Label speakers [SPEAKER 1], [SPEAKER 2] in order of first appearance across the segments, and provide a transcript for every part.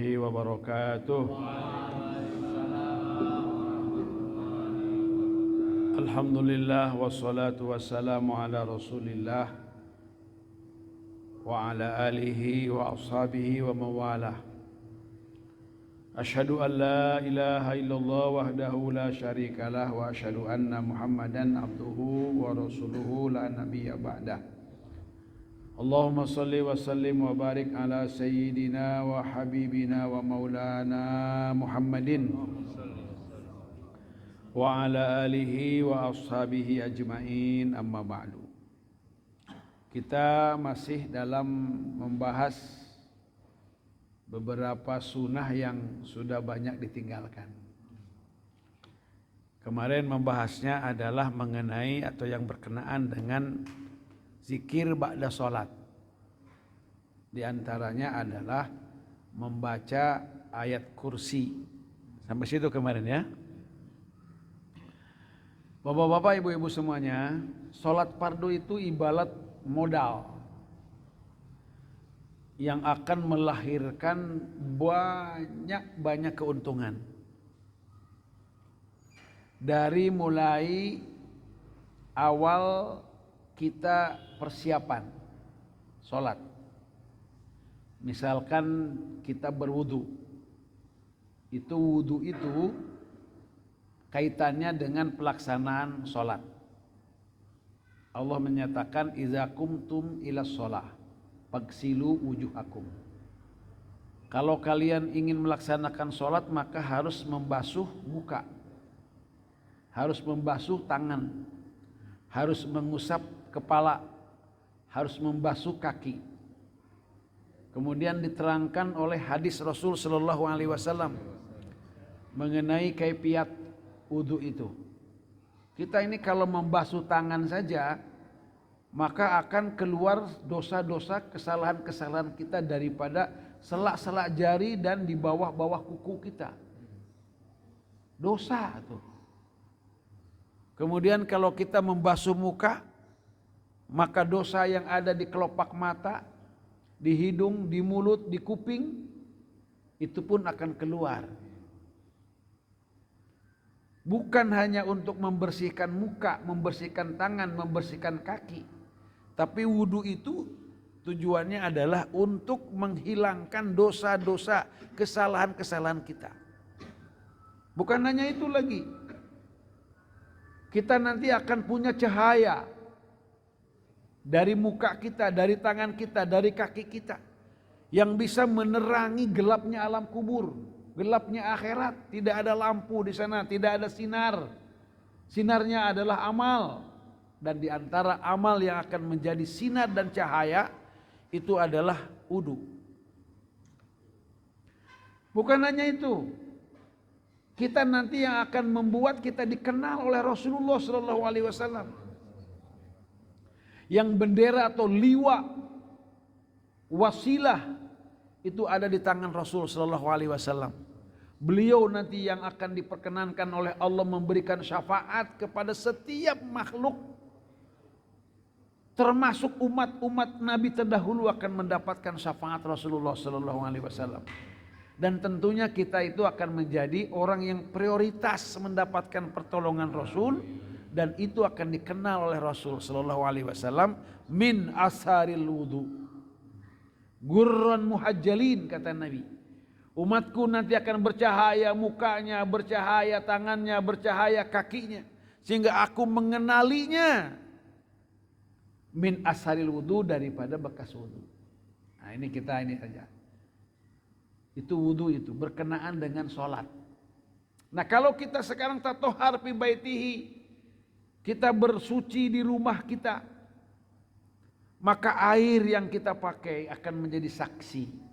[SPEAKER 1] warahmatullahi wabarakatuh. Alhamdulillah wassalatu wassalamu ala Rasulillah wa ala alihi wa ashabihi wa mawalah. Asyhadu an la ilaha illallah wahdahu la syarikalah wa asyhadu anna Muhammadan abduhu wa rasuluhu la nabiyya ba'dah. Allahumma salli wa sallim wa barik ala sayyidina wa habibina wa maulana Muhammadin wa ala alihi wa ashabihi ajma'in, amma ba'du. Kita masih dalam membahas beberapa sunnah yang sudah banyak ditinggalkan. Kemarin membahasnya adalah mengenai atau yang berkenaan dengan zikir ba'da sholat. Di antaranya adalah membaca ayat kursi. Sampai situ kemarin ya. Bapak-bapak, ibu-ibu semuanya, sholat fardu itu ibarat modal yang akan melahirkan banyak keuntungan. Dari mulai awal kita persiapan sholat. Misalkan kita berwudu. Wudu itu kaitannya dengan pelaksanaan sholat. Allah menyatakan idza qumtum ila sholah fagsilu wujuhakum. Kalau kalian ingin melaksanakan sholat maka harus membasuh muka, harus membasuh tangan, harus mengusap kepala, harus membasuh kaki. Kemudian diterangkan oleh hadis Rasul sallallahu alaihi wasallam mengenai kaifiat wudu itu. Kita ini kalau membasuh tangan saja maka akan keluar dosa-dosa, kesalahan-kesalahan kita daripada selak-selak jari dan di bawah-bawah kuku kita. Dosa tuh. Kemudian kalau kita membasuh muka, maka dosa yang ada di kelopak mata, di hidung, di mulut, di kuping, itu pun akan keluar. Bukan hanya untuk membersihkan muka, membersihkan tangan, membersihkan kaki, tapi wudu itu tujuannya adalah untuk menghilangkan dosa-dosa, kesalahan-kesalahan kita. Bukan hanya itu lagi, kita nanti akan punya cahaya dari muka kita, dari tangan kita, dari kaki kita yang bisa menerangi gelapnya alam kubur, gelapnya akhirat. Tidak ada lampu di sana, tidak ada sinar. Sinarnya adalah amal, dan di antara amal yang akan menjadi sinar dan cahaya itu adalah wudu. Bukan hanya itu, kita nanti yang akan membuat kita dikenal oleh Rasulullah sallallahu alaihi wasallam. Yang bendera atau liwa wasilah itu ada di tangan Rasul sallallahu alaihi wasallam. Beliau nanti yang akan diperkenankan oleh Allah memberikan syafaat kepada setiap makhluk, termasuk umat-umat Nabi terdahulu akan mendapatkan syafaat Rasulullah sallallahu alaihi wasallam. Dan tentunya kita itu akan menjadi orang yang prioritas mendapatkan pertolongan Rasul, dan itu akan dikenal oleh Rasul sallallahu alaihi wasallam min asharil wudu. Gurran muhajjalin, kata Nabi. Umatku nanti akan bercahaya mukanya, bercahaya tangannya, bercahaya kakinya, sehingga aku mengenalinya min asharil wudu, daripada bekas wudu. Nah, ini kita ini saja. Itu wudu itu berkenaan dengan sholat. Nah, kalau kita sekarang tatohar fi baitihi, kita bersuci di rumah kita, maka air yang kita pakai akan menjadi saksi.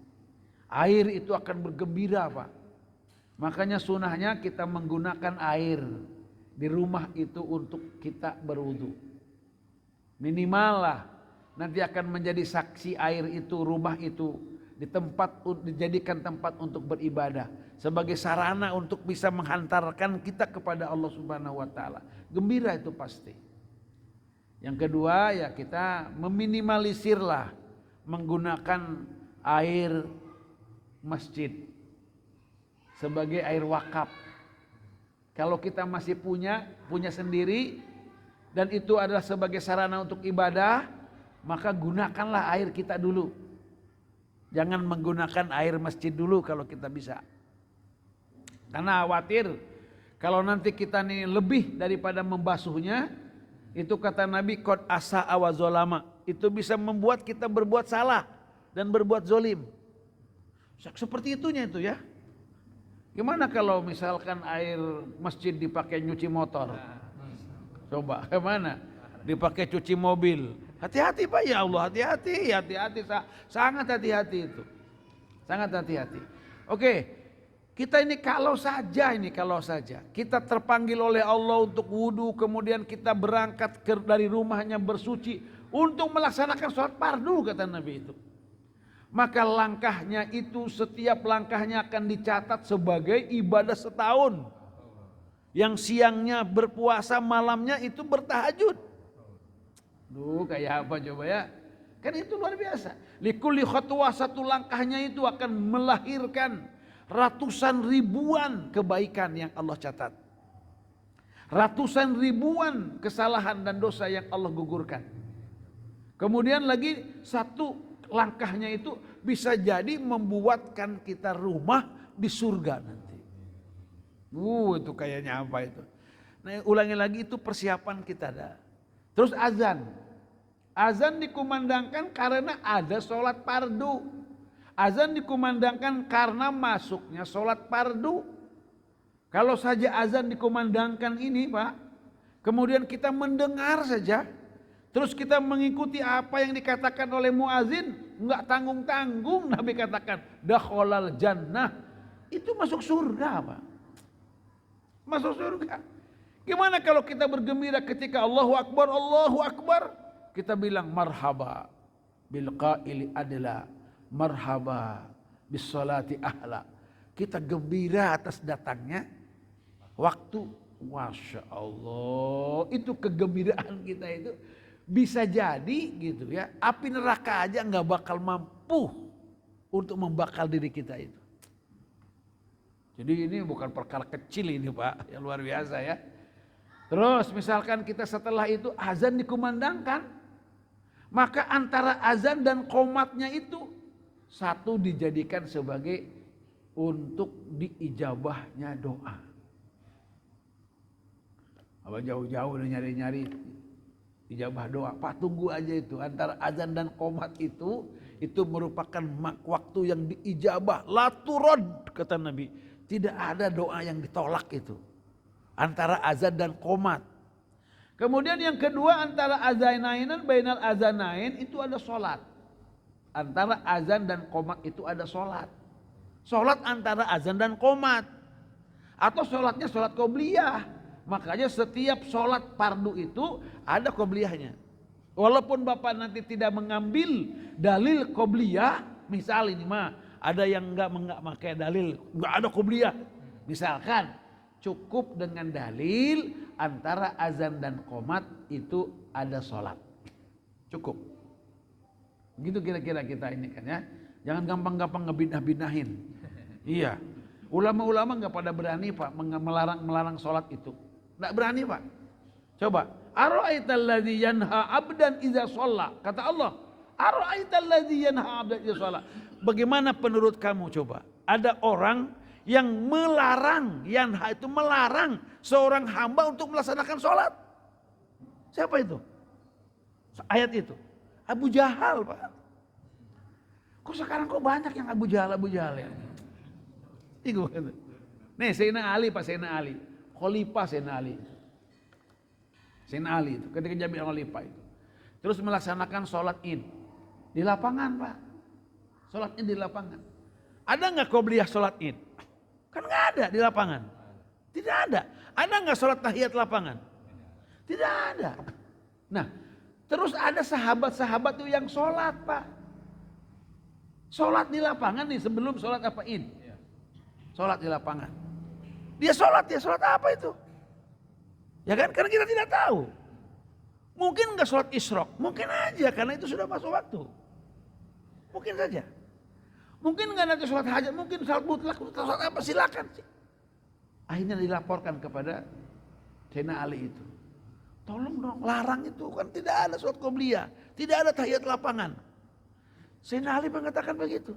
[SPEAKER 1] Air itu akan bergembira, Pak. Makanya sunahnya kita menggunakan air di rumah itu untuk kita berwudu. Minimal lah nanti akan menjadi saksi air itu, rumah itu dijadikan tempat untuk beribadah, sebagai sarana untuk bisa menghantarkan kita kepada Allah Subhanahu wa taala. Gembira itu pasti. Yang kedua ya kita meminimalisirlah menggunakan air masjid, sebagai air wakaf. Kalau kita masih punya sendiri dan itu adalah sebagai sarana untuk ibadah, maka gunakanlah air kita dulu. Jangan menggunakan air masjid dulu kalau kita bisa. Karena khawatir kalau nanti kita nih lebih daripada membasuhnya, itu kata Nabi qad asa'a wa zalama, itu bisa membuat kita berbuat salah dan berbuat zolim. Seperti itunya itu ya. Gimana kalau misalkan air masjid dipakai nyuci motor? Coba, gimana? Dipakai cuci mobil. Hati-hati Pak, ya Allah, hati-hati, sangat hati-hati itu. Sangat hati-hati. Oke, kita ini kalau saja kita terpanggil oleh Allah untuk wudhu, kemudian kita berangkat dari rumahnya bersuci untuk melaksanakan sholat fardu kata Nabi itu. Maka langkahnya itu, setiap langkahnya akan dicatat sebagai ibadah setahun. Yang siangnya berpuasa, malamnya itu bertahajud. Duh, kayak apa coba ya? Kan itu luar biasa. Likulli khatwah, satu langkahnya itu akan melahirkan ratusan ribuan kebaikan yang Allah catat. Ratusan ribuan kesalahan dan dosa yang Allah gugurkan. Kemudian lagi satu langkahnya itu bisa jadi membuatkan kita rumah di surga nanti. Itu kayaknya apa itu. Nah, ulangi lagi, itu persiapan kita dah. Terus azan. Azan dikumandangkan karena ada sholat fardu. Azan dikumandangkan karena masuknya sholat fardu. Kalau saja azan dikumandangkan ini Pak, kemudian kita mendengar saja, terus kita mengikuti apa yang dikatakan oleh muazin, enggak tanggung-tanggung Nabi katakan, dakhalal jannah, itu masuk surga Pak. Masuk surga. Gimana kalau kita bergembira ketika Allahu Akbar, kita bilang marhaba bil qaili adla, marhaba bis salati ahla. Kita gembira atas datangnya waktu, Masya Allah, itu kegembiraan kita itu bisa jadi gitu ya, api neraka aja nggak bakal mampu untuk membakar diri kita itu. Jadi ini bukan perkara kecil ini Pak, yang luar biasa ya. Terus misalkan kita setelah itu azan dikumandangkan, maka antara azan dan qomatnya itu satu dijadikan sebagai untuk diijabahnya doa. Apa jauh-jauh udah nyari-nyari ijabah doa, Pak tunggu aja itu, antara azan dan qomat itu merupakan waktu yang diijabah, la turad kata Nabi, tidak ada doa yang ditolak itu antara azan dan qomat. Kemudian yang kedua, antara azanainan bainal azanain itu ada sholat. Antara azan dan qomat itu ada sholat. Sholat antara azan dan qomat, atau sholatnya sholat qobliyah. Makanya setiap sholat fardu itu ada qobliyahnya. Walaupun Bapak nanti tidak mengambil dalil qobliyah, misal ini mah ada yang enggak pakai dalil, enggak ada qobliyah. Misalkan cukup dengan dalil antara azan dan qomat itu ada sholat. Cukup. Begitu kira-kira kita ini kan ya. Jangan gampang-gampang ngebinah-binahin. Iya. Ulama-ulama enggak pada berani Pak melarang sholat itu. Enggak berani Pak. Coba. Ara'aital ladzi yanha 'abdan idza shalla. Kata Allah, ara'aital ladzi yanha 'abdan idza shalla. Bagaimana menurut kamu coba? Ada orang yang melarang, yanha itu melarang seorang hamba untuk melaksanakan sholat. Siapa itu? Ayat itu. Abu Jahal Pak. Kok sekarang banyak yang Abu Jahal ya? Itu. Nih Sayyidina Ali Pak, Sayyidina Ali. Khalifah Sayyidina Ali. Sayyidina Ali itu ketika jadi khalifah itu. Terus melaksanakan sholat id di lapangan Pak. Sholat id di lapangan. Ada nggak qobliyah sholat id? Kan nggak ada di lapangan. Tidak ada. Ada nggak sholat tahiyat lapangan? Tidak ada. Nah, terus ada sahabat-sahabat itu yang sholat Pak. Sholat di lapangan nih sebelum sholat apa id? Sholat di lapangan. Dia sholat apa itu? Ya kan, karena kita tidak tahu. Mungkin nggak sholat isyraq, mungkin aja karena itu sudah masuk waktu. Mungkin saja. Mungkin nggak nanti sholat hajat, mungkin sholat mutlak, sholat apa silakan sih. Akhirnya dilaporkan kepada Sayyidina Ali itu. Tolong dong, larang itu kan tidak ada sholat qobliyah, tidak ada tahiyat lapangan. Sayyidina Ali mengatakan begitu.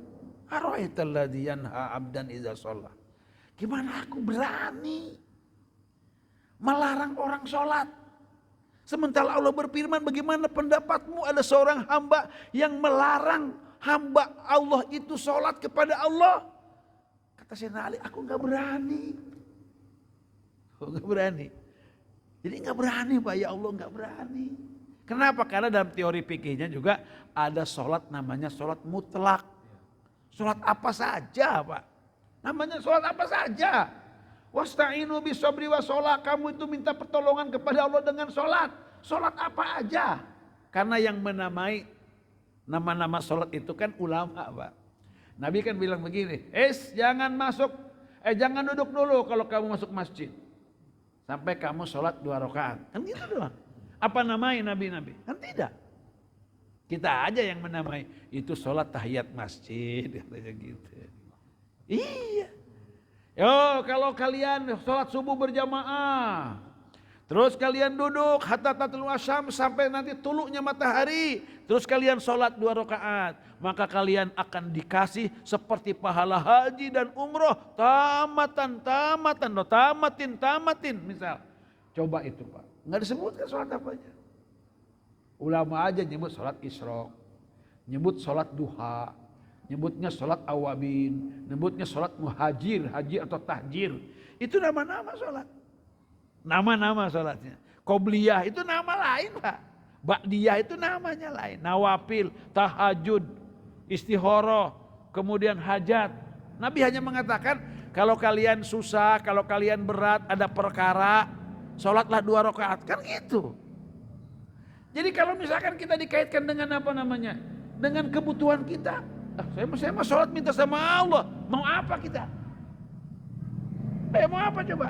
[SPEAKER 1] Ara'aital ladzi yanha 'abdan idza shalla. Gimana aku berani melarang orang sholat? Sementara Allah berfirman, bagaimana pendapatmu ada seorang hamba yang melarang hamba Allah itu sholat kepada Allah? Kata Sayyidina Ali, aku gak berani. Gak berani. Jadi gak berani Pak, ya Allah gak berani. Kenapa? Karena dalam teori fikihnya juga ada sholat namanya sholat mutlak. Sholat apa saja Pak. Namanya sholat apa saja. Wasta'inu bisabri wa sholat. Kamu itu minta pertolongan kepada Allah dengan sholat. Sholat apa aja. Karena yang menamai nama-nama sholat itu kan ulama Pak. Nabi kan bilang begini, jangan duduk dulu kalau kamu masuk masjid. Sampai kamu sholat 2 rakaat. Kan gitu doang. Apa namai nabi-nabi? Kan tidak. Kita aja yang menamai. Itu sholat tahiyat masjid. Katanya gitu. Iya. Yo, kalau kalian sholat subuh berjamaah. Terus kalian duduk hatta tatlul asyam sampai nanti tuluknya matahari. Terus kalian sholat 2 rakaat. Maka kalian akan dikasih seperti pahala haji dan umroh. Tamatin. Misal. Coba itu Pak. Nggak disebutkan sholat apa aja. Ulama aja nyebut sholat isyraq. Nyebut sholat duha. Nyebutnya sholat awabin. Nyebutnya sholat muhajir. Haji atau tahjir. Itu nama-nama sholat. Nama-nama sholatnya. Qobliyah itu nama lain Pak. Ba'diyah itu namanya lain. Nawafil, tahajud, istihoroh, kemudian hajat. Nabi hanya mengatakan kalau kalian susah, kalau kalian berat, ada perkara, sholatlah 2 rakaat. Kan gitu. Jadi kalau misalkan kita dikaitkan dengan apa namanya? Dengan kebutuhan kita. Saya mau sholat minta sama Allah. Mau apa kita? Mau apa coba?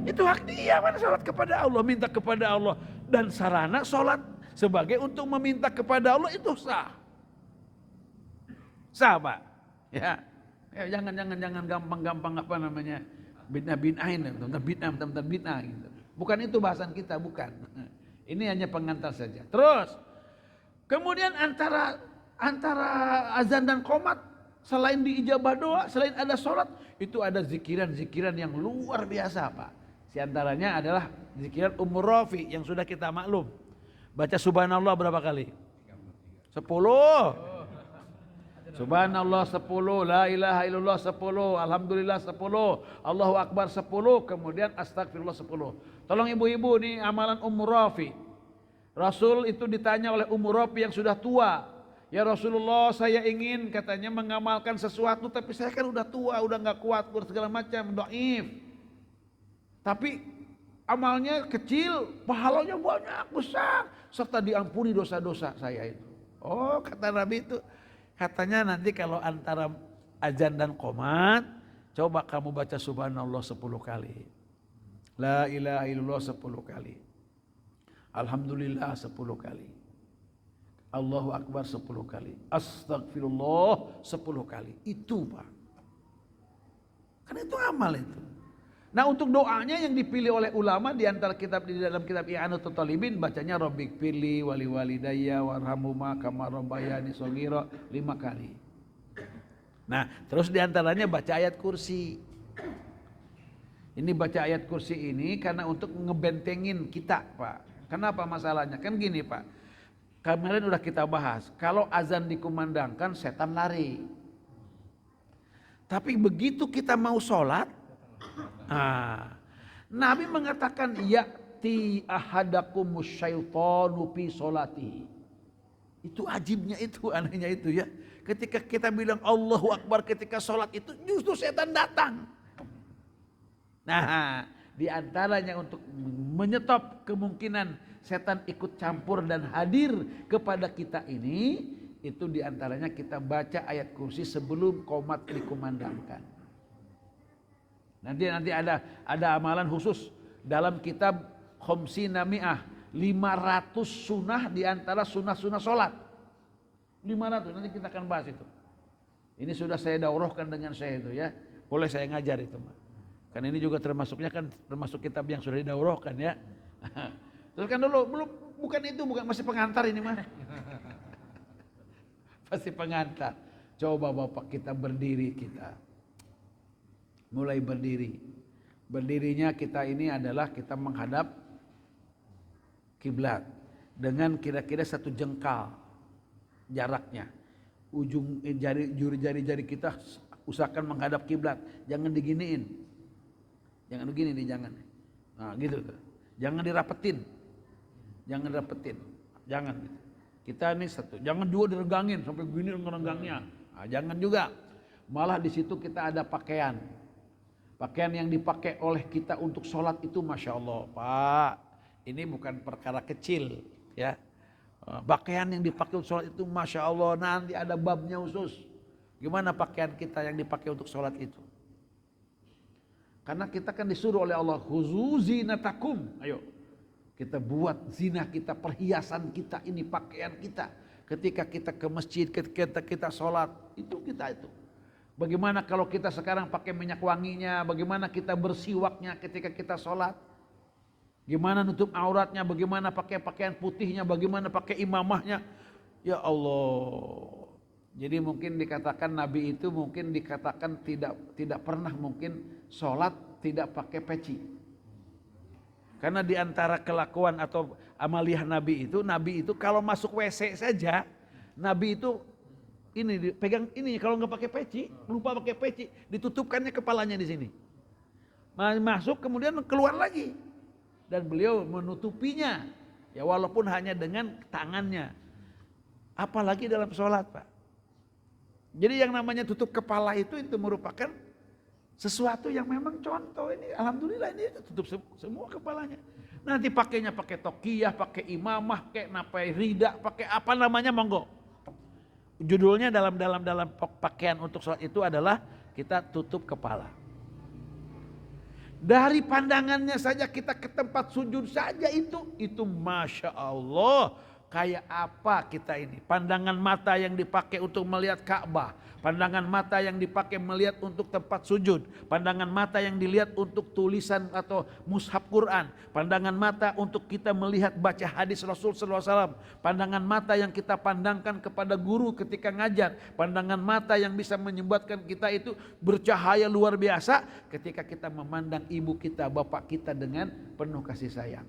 [SPEAKER 1] Itu hak dia mana sholat kepada Allah, minta kepada Allah. Dan sarana sholat sebagai untuk meminta kepada Allah itu sah. Sah Pak. Ya jangan gampang-gampang apa namanya bid'ah-bid'ahin, bid'ah gitu. Bukan itu bahasan kita, bukan. Ini hanya pengantar saja. Terus kemudian antara azan dan qomat, selain diijabah doa, selain ada sholat, itu ada zikiran-zikiran yang luar biasa Pak. Di antaranya adalah zikiran Rafi yang sudah kita maklum. Baca subhanallah berapa kali? 10. Subhanallah 10, la ilaha illallah 10, alhamdulillah 10, Allahu akbar 10, kemudian astagfirullah 10. Tolong ibu-ibu nih amalan Rafi. Rasul itu ditanya oleh Rafi yang sudah tua. Ya Rasulullah, saya ingin katanya mengamalkan sesuatu tapi saya kan udah tua, udah gak kuat, segala macam, dhaif. Tapi amalnya kecil, pahalanya banyak, besar. Serta diampuni dosa-dosa saya itu. Oh kata Nabi itu, katanya nanti kalau antara azan dan qomat, coba kamu baca subhanallah 10 kali. La ilaha illallah 10 kali. Alhamdulillah 10 kali. Allahu akbar 10 kali. Astagfirullah 10 kali. Itu Pak. Kan itu amal itu. Nah untuk doanya yang dipilih oleh ulama di antara kitab di dalam kitab I'anatul Talibin bacanya Rabbik firli wali walidayya warhamhuma kama rabbayani shaghira 5 kali. Nah, terus di antaranya baca ayat kursi. Ini baca ayat kursi ini karena untuk ngebentengin kita, Pak. Kenapa masalahnya? Kan gini, Pak. Kemarin udah kita bahas, kalau azan dikumandangkan setan lari. Tapi begitu kita mau sholat, Nabi mengatakan ya'ti ahadakumus syaitanu fi sholati. Itu ajibnya itu, anehnya itu ya. Ketika kita bilang Allahu Akbar ketika sholat itu justru setan datang. Nah, di antaranya untuk menyetop kemungkinan setan ikut campur dan hadir kepada kita ini, itu di antaranya kita baca ayat kursi sebelum qomat dikumandangkan. Nanti ada amalan khusus dalam kitab Khamsina Mi'ah, 500 sunnah di antara sunnah-sunnah sholat. 500, nanti kita akan bahas itu. Ini sudah saya daurahkan dengan saya itu ya. Boleh saya ngajar itu, Pak. Kan ini juga termasuknya kan termasuk kitab yang sudah didaurahkan ya. Terus kan dulu belum bukan masih pengantar ini mah. Masih pengantar. Coba Bapak kita berdiri kita. Mulai berdiri. Berdirinya kita ini adalah kita menghadap kiblat dengan kira-kira 1 jengkal jaraknya. Ujung jari kita usahakan menghadap kiblat. Jangan diginiin. Jangan begini nih, jangan. Nah, gitu tuh. Jangan dirapetin. Jangan rapetin. Jangan gitu. Kita ini satu. Jangan juga diregangin sampai begini regangnya. Nah, jangan juga. Malah di situ kita ada pakaian. Pakaian yang dipakai oleh kita untuk sholat itu Masya Allah Pak. Ini bukan perkara kecil ya. Pakaian yang dipakai untuk sholat itu Masya Allah nanti ada babnya khusus. Gimana pakaian kita yang dipakai untuk sholat itu? Karena kita kan disuruh oleh Allah khuzu zinatakum. Ayo kita buat zina kita, perhiasan kita ini, pakaian kita. Ketika kita ke masjid, ketika kita sholat, itu kita itu. Bagaimana kalau kita sekarang pakai minyak wanginya, bagaimana kita bersiwaknya ketika kita sholat. Gimana nutup auratnya, bagaimana pakai pakaian putihnya, bagaimana pakai imamahnya. Ya Allah. Jadi mungkin dikatakan Nabi itu mungkin dikatakan tidak pernah mungkin sholat tidak pakai peci. Karena di antara kelakuan atau amaliyah Nabi itu kalau masuk WC saja, Nabi itu ini pegang ini kalau nggak pakai peci, lupa pakai peci, ditutupkannya kepalanya di sini. Masuk kemudian keluar lagi dan beliau menutupinya, ya walaupun hanya dengan tangannya. Apalagi dalam sholat Pak. Jadi yang namanya tutup kepala itu merupakan sesuatu yang memang contoh ini. Alhamdulillah ini tutup semua kepalanya. Nanti pakainya pakai tokiyah, pakai imamah, pakai rida, pakai apa namanya monggo. Judulnya dalam pakaian untuk sholat itu adalah kita tutup kepala. Dari pandangannya saja kita ke tempat sujud saja itu Masya Allah. Kayak apa kita ini? Pandangan mata yang dipakai untuk melihat Ka'bah. Pandangan mata yang dipakai melihat untuk tempat sujud. Pandangan mata yang dilihat untuk tulisan atau mushaf Quran. Pandangan mata untuk kita melihat baca hadis Rasul SAW. Pandangan mata yang kita pandangkan kepada guru ketika ngajar. Pandangan mata yang bisa menyebabkan kita itu bercahaya luar biasa ketika kita memandang ibu kita, bapak kita dengan penuh kasih sayang.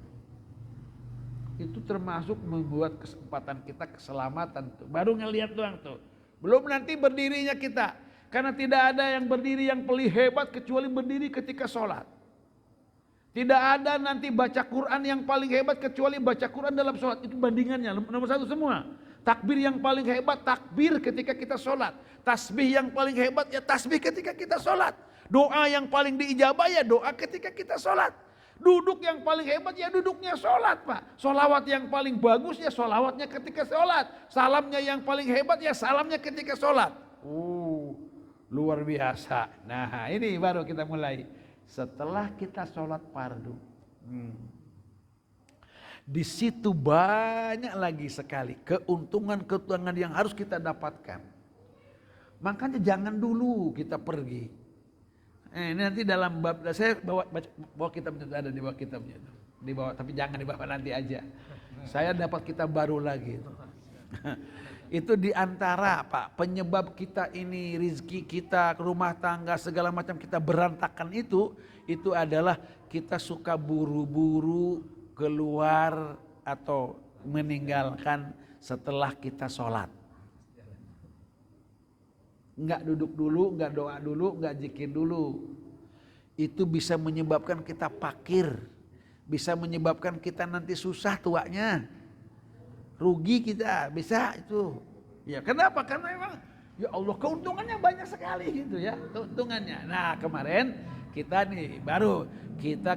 [SPEAKER 1] Itu termasuk membuat kesempatan kita keselamatan tuh. Baru ngelihat doang tuh. Belum nanti berdirinya kita. Karena tidak ada yang berdiri yang paling hebat kecuali berdiri ketika sholat. Tidak ada nanti baca Quran yang paling hebat kecuali baca Quran dalam sholat. Itu bandingannya nomor 1 semua. Takbir yang paling hebat takbir ketika kita sholat. Tasbih yang paling hebat ya tasbih ketika kita sholat. Doa yang paling diijabah ya doa ketika kita sholat. Duduk yang paling hebat ya duduknya sholat Pak. Sholawat yang paling bagus ya sholawatnya ketika sholat. Salamnya yang paling hebat ya salamnya ketika sholat. Luar biasa. Nah ini baru kita mulai. Setelah kita sholat fardu. Di situ banyak lagi sekali keuntungan-keuntungan yang harus kita dapatkan. Makanya jangan dulu kita pergi. Ini nanti dalam bab saya bawa kitabnya ada di bawah kitabnya itu. Di bawah tapi jangan dibawa nanti aja. Saya dapat kitab baru lagi. Itu di antara Pak penyebab kita ini rizki kita, rumah tangga segala macam kita berantakan itu adalah kita suka buru-buru keluar atau meninggalkan setelah kita sholat. Enggak duduk dulu, enggak doa dulu, enggak zikir dulu. Itu bisa menyebabkan kita fakir. Bisa menyebabkan kita nanti susah tuanya. Rugi kita, bisa itu. Ya kenapa? Karena memang ya Allah keuntungannya banyak sekali gitu ya. Keuntungannya. Nah kemarin kita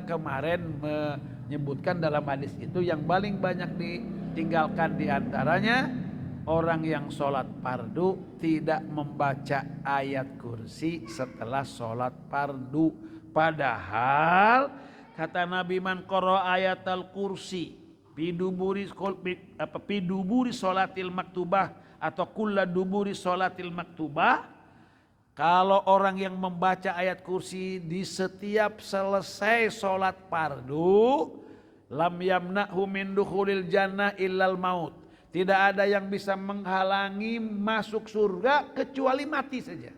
[SPEAKER 1] kemarin menyebutkan dalam hadis itu yang paling banyak ditinggalkan diantaranya orang yang sholat fardu tidak membaca ayat kursi setelah sholat fardu. Padahal kata Nabi man qara ayatal kursi piduburi sholatil maktubah atau kulla duburi sholatil maktubah Kalau orang yang membaca ayat kursi di setiap selesai sholat fardu, lam yamna'hu min dukhulil jannah illal maut. Tidak ada yang bisa menghalangi masuk surga kecuali mati saja.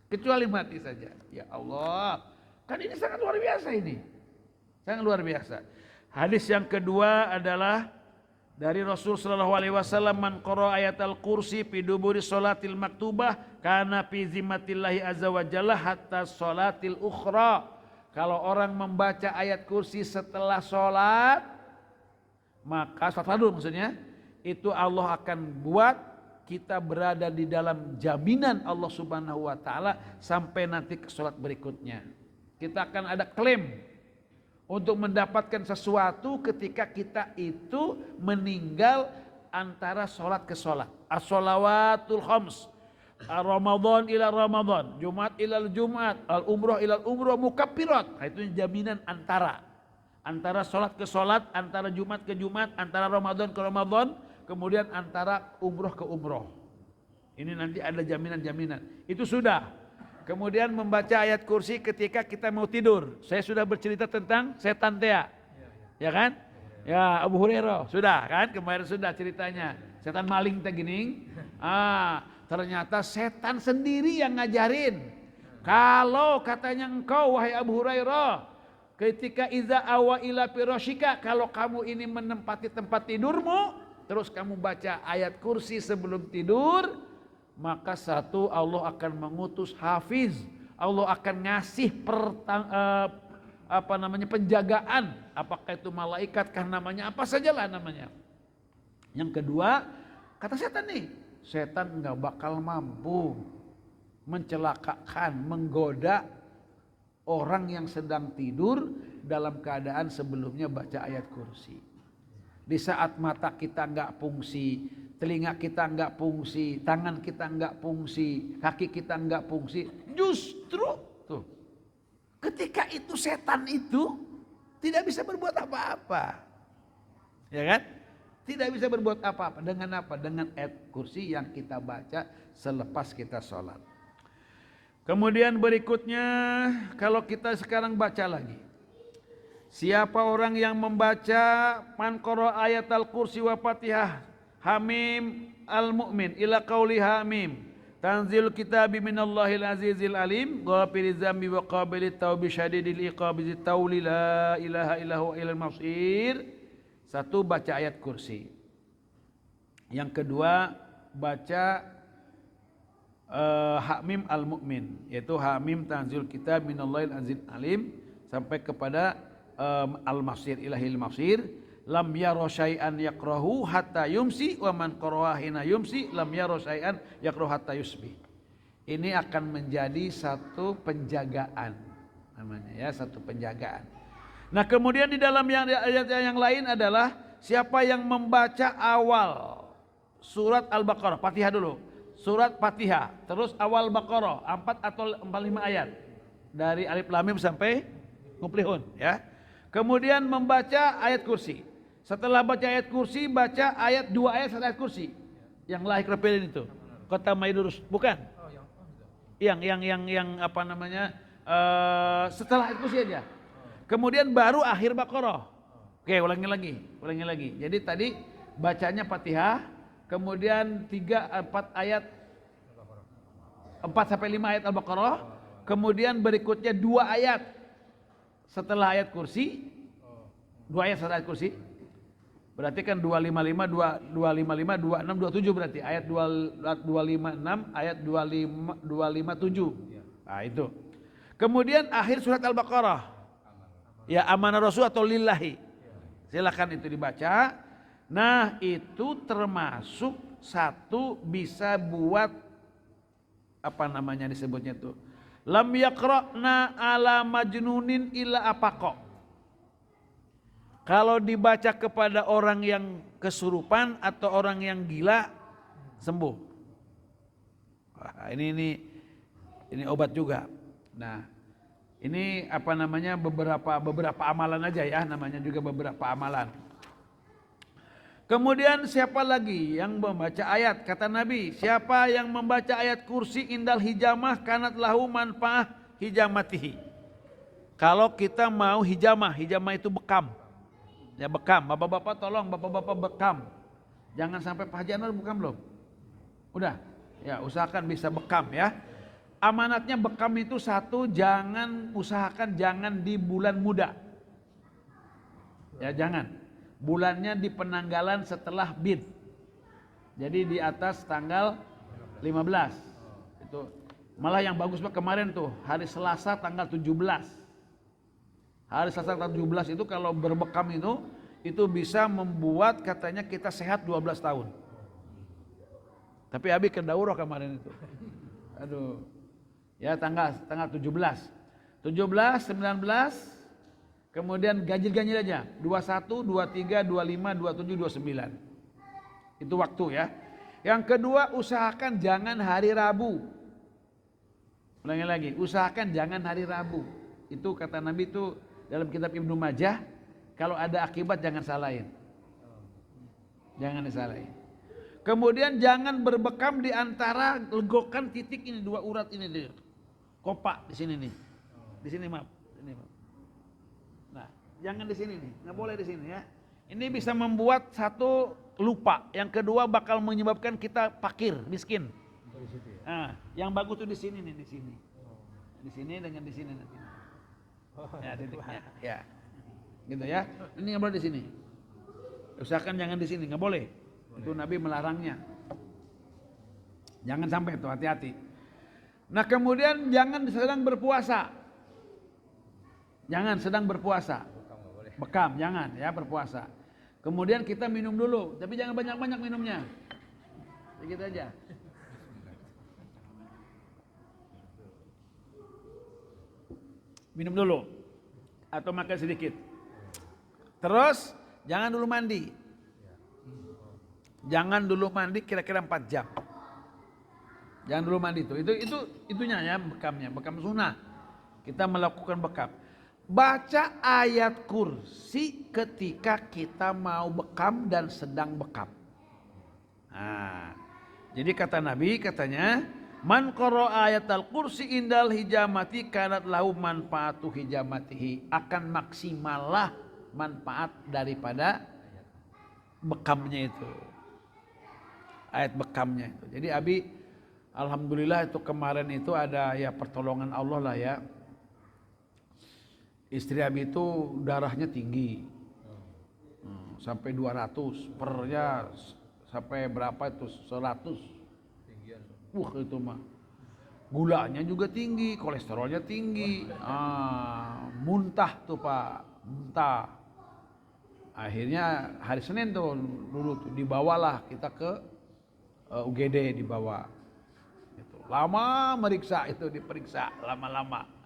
[SPEAKER 1] Kecuali mati saja. Ya Allah, kan ini sangat luar biasa ini. Sangat luar biasa. Hadis yang kedua adalah dari Rasul sallallahu alaihi wasallam, man qara ayatal kursi fi duburi sholatil maktubah kana fi zimmatillahi azza wa jalla hatta sholatil ukhra. Kalau orang membaca ayat kursi setelah sholat, maka sholat fardu maksudnya, itu Allah akan buat kita berada di dalam jaminan Allah Subhanahu wa taala sampai nanti ke sholat berikutnya. Kita akan ada klaim untuk mendapatkan sesuatu ketika kita itu meninggal antara sholat ke sholat. As-sholawatul khams, Ramadan ila Ramadan, Jumat ila Jumat, al-umrah ila umrah mukaffirat. Itu jaminan antara sholat ke sholat, antara Jumat ke Jumat, antara Ramadan ke Ramadan, kemudian antara umroh ke umroh. Ini nanti ada jaminan-jaminan. Itu sudah. Kemudian membaca ayat kursi ketika kita mau tidur. Saya sudah bercerita tentang setan tea. Ya kan? Ya, Abu Hurairah sudah kan? Kemarin sudah ceritanya. Setan maling teh gini. Ternyata setan sendiri yang ngajarin. Kalau katanya engkau wahai Abu Hurairah, ketika iza awa ila firashika, kalau kamu ini menempati tempat tidurmu, terus kamu baca ayat kursi sebelum tidur, maka satu, Allah akan mengutus hafiz, Allah akan ngasih penjagaan, apakah itu malaikat kah namanya, apa sajalah namanya. Yang kedua, kata setan nih, setan nggak bakal mampu mencelakakan, menggoda orang yang sedang tidur dalam keadaan sebelumnya baca ayat kursi. Di saat mata kita nggak fungsi, telinga kita nggak fungsi, tangan kita nggak fungsi, kaki kita nggak fungsi, justru tuh ketika itu setan itu tidak bisa berbuat apa-apa, ya kan? Tidak bisa berbuat apa-apa. Dengan apa? Dengan ayat kursi yang kita baca selepas kita sholat. Kemudian berikutnya, kalau kita sekarang baca lagi, siapa orang yang membaca man qara ayatal kursi wa fatihah Hamim al-mu'min ila qauli Hamim tanzil kitabi minallahil azizil alim ghafiriz zambi wa qabilit taubi syadidil iqabi tauli la ilaha illahu ilal masir. Satu, baca ayat kursi. Yang kedua, baca Hamim al-mu'min, yaitu Hamim tanzil kitab minallahil azizil alim sampai kepada al-masir ilahil masir. Lam yaro syai'an yakrahu hatta yumsi wa man qara'a hina yumsi lam yaro syai'an yakrahu hatta yusbih. Ini akan menjadi satu penjagaan namanya ya, satu penjagaan. Nah, kemudian di dalam ayat yang lain adalah siapa yang membaca awal surat Al-Baqarah, Fatihah dulu. Surat Fatihah, terus awal Baqarah 4 atau 5 ayat. Dari Alif Lam Mim sampai Muflihun ya. Kemudian membaca ayat kursi. Setelah baca ayat kursi, baca ayat 2 ayat satu ayat kursi. Yang lahir repelin itu. Kota Maidurus, bukan? Yang apa namanya? Setelah ayat kursi aja. Kemudian baru akhir Baqarah. Oke, ulangi lagi. Jadi tadi bacanya Fatihah, kemudian 3-4 ayat 4 sampai 5 ayat Al-Baqarah, kemudian berikutnya 2 ayat setelah ayat kursi, 2 ayat setelah ayat kursi. Berarti kan 255, 256, 27 berarti ayat 256, ayat 257. Nah itu. Kemudian akhir surat Al-Baqarah. Ya, amanah Rasul atau lillahi. Silakan itu dibaca. Nah, itu termasuk satu bisa buat apa namanya disebutnya tuh. Lam yaqra'na ala majnunin illa apaqo. Kalau dibaca kepada orang yang kesurupan atau orang yang gila, sembuh. Wah, ini obat juga. Nah, ini apa namanya beberapa amalan aja ya, namanya juga beberapa amalan. Kemudian siapa lagi yang membaca ayat? Kata Nabi, siapa yang membaca ayat kursi indal hijamah kanat lahu manfaah hijamatihi. Kalau kita mau hijamah, hijamah itu bekam. Ya bekam, bapak-bapak tolong bapak-bapak bekam. Jangan sampai Pak Haji Anwar bekam belum? Udah, ya usahakan bisa bekam ya. Amanatnya bekam itu satu, usahakan jangan di bulan muda. Ya jangan. Bulannya di penanggalan setelah bid. Jadi di atas tanggal 15. Itu malah yang bagus kemarin tuh, hari Selasa tanggal 17. Hari Selasa tanggal 17 itu kalau berbekam itu bisa membuat katanya kita sehat 12 tahun. Tapi Abi ke daurah kemarin itu. Aduh. Ya tanggal 17. 17, 19, kemudian ganjil-ganjil aja. 21, 23, 25, 27, 29. Itu waktu ya. Yang kedua, usahakan jangan hari Rabu. Ulangi lagi, usahakan jangan hari Rabu. Itu kata Nabi itu dalam kitab Ibnu Majah, kalau ada akibat jangan salahin. Jangan disalahin. Kemudian jangan berbekam di antara legokan titik ini, dua urat ini dia. Kopak di sini nih. Di sini maaf. Ini maaf. Nah, jangan di sini nih, nggak boleh di sini ya. Ini bisa membuat satu lupa, yang kedua bakal menyebabkan kita fakir, miskin. Nah, yang bagus tuh di sini nih, di sini. Di sini dengan di sini nanti. Ya, titiknya. Ya. Gitu ya. Ini nggak boleh di sini. Usahakan jangan di sini, nggak boleh. Itu Nabi melarangnya. Jangan sampai itu, hati-hati. Nah, kemudian jangan sedang berpuasa. Jangan sedang berpuasa. Bekam, jangan ya berpuasa. Kemudian kita minum dulu, tapi jangan banyak-banyak minumnya. Sedikit aja. Minum dulu. Atau makan sedikit. Terus jangan dulu mandi. Jangan dulu mandi kira-kira 4 jam. Jangan dulu mandi itu itunya ya bekamnya, bekam sunnah. Kita melakukan bekam. Baca ayat kursi ketika kita mau bekam dan sedang bekam. Nah, jadi kata Nabi katanya, man qara'a ayatal kursi indal hijamati kanat lahu manfaatu hijamatihi, akan maksimallah manfaat daripada bekamnya itu. Ayat bekamnya itu. Jadi Abi alhamdulillah itu kemarin itu ada ya pertolongan Allah lah ya. Istri Abi itu darahnya tinggi. Sampai 200, pernya sampai berapa itu 100. Itu mah. Gulanya juga tinggi, kolesterolnya tinggi. Muntah tuh Pak, muntah. Akhirnya hari Senin tuh dulu tuh dibawalah kita ke UGD dibawa. Lama meriksa itu, diperiksa lama-lama.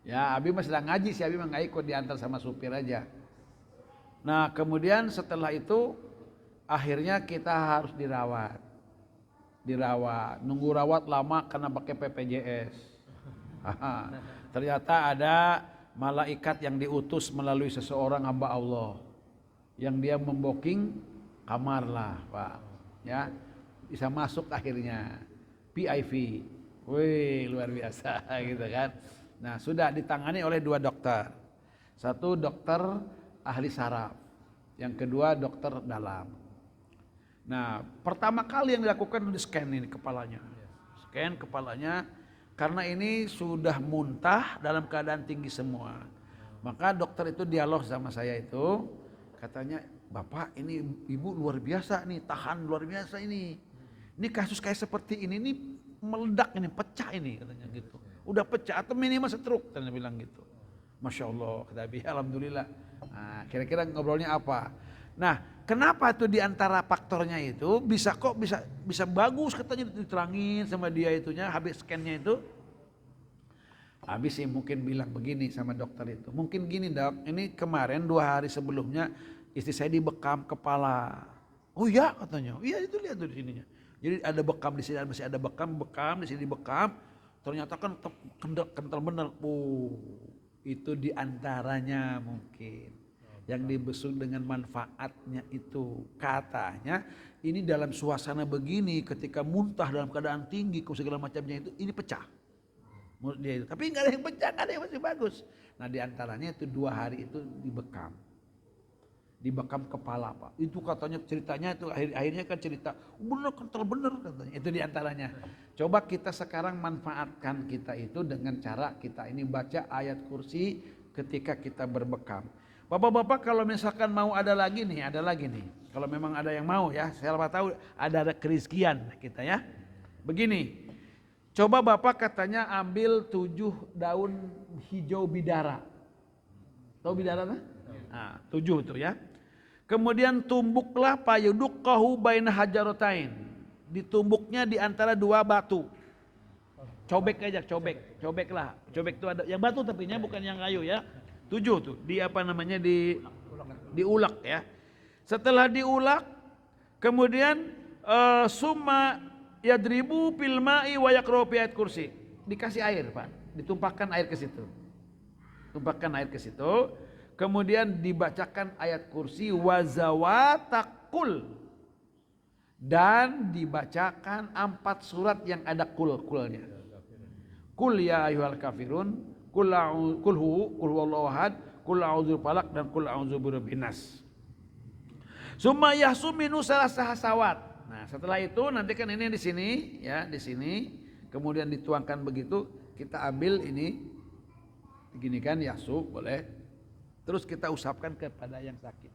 [SPEAKER 1] Ya Abi mah sedang ngaji sih, Abi mah nggak ikut, diantar sama supir aja. Nah kemudian setelah itu akhirnya kita harus dirawat. Nunggu rawat lama karena pakai PPJS. Ternyata ada malaikat yang diutus melalui seseorang hamba Allah, yang dia memboking kamar lah Pak. Ya bisa masuk akhirnya. PIV, wih luar biasa gitu kan. Nah sudah ditangani oleh 2 dokter. Satu dokter ahli saraf, yang kedua dokter dalam. Nah pertama kali yang dilakukan di scan ini kepalanya. Scan kepalanya karena ini sudah muntah dalam keadaan tinggi semua. Maka dokter itu dialog sama saya itu, katanya Bapak ini ibu luar biasa nih, tahan luar biasa ini. Ini kasus kayak seperti ini meledak ini, pecah ini katanya gitu. Udah pecah atau minimal stroke katanya bilang gitu. Masya Allah, kata Abi, alhamdulillah. Nah, kira-kira ngobrolnya apa? Nah, kenapa tuh diantara faktornya itu bisa bagus katanya diterangin sama dia itunya habis scan-nya itu. Habis sih mungkin bilang begini sama dokter itu. Mungkin gini Dok, ini kemarin 2 hari sebelumnya istri saya dibekam kepala. Oh iya katanya, iya itu lihat tuh di sininya. Jadi ada bekam di sini, masih ada bekam di sini bekam. Ternyata kan kental bener. Itu diantaranya mungkin. yang dibesuk dengan manfaatnya itu. Katanya ini dalam suasana begini ketika muntah dalam keadaan tinggi segala macamnya itu ini pecah. Menurut dia itu. Tapi nggak ada yang pecah, nggak ada yang masih bagus. Nah diantaranya itu 2 hari itu dibekam kepala Pak. Itu katanya ceritanya itu akhirnya kan cerita bener kental bener katanya. Itu diantaranya. Coba kita sekarang manfaatkan kita itu dengan cara kita ini baca ayat kursi ketika kita berbekam. Bapak-bapak kalau misalkan mau ada lagi nih. Kalau memang ada yang mau ya, saya tahu ada kerizkian kita ya. Begini, coba Bapak katanya ambil 7 daun hijau bidara. Tahu bidara kan? Nah, 7 itu ya. Kemudian tumbuklah payudukkahu baina hajarotain. Ditumbuknya di antara 2 batu. Cobek aja, cobeklah. Cobek itu ada yang batu tapinya bukan yang kayu ya. 7 tuh, diulek ya. Setelah diulek, kemudian summa yadribu fil ma'i wa yaqra'u fi ayat kursi. Dikasih air, Pak. Ditumpahkan air ke situ. Kemudian dibacakan ayat kursi wazawatakul dan dibacakan 4 surat yang ada kul-kulnya. Kul ya ayyuhal kafirun, kul huwallahu ahad, kul a'udzu falaq dan kul a'udzu birabbin nas. Summa yahsuminu salasahasawat. Nah, setelah itu nanti kan ini di sini ya, di sini kemudian dituangkan begitu, kita ambil ini begini kan yahsu boleh. Terus kita usapkan kepada yang sakit,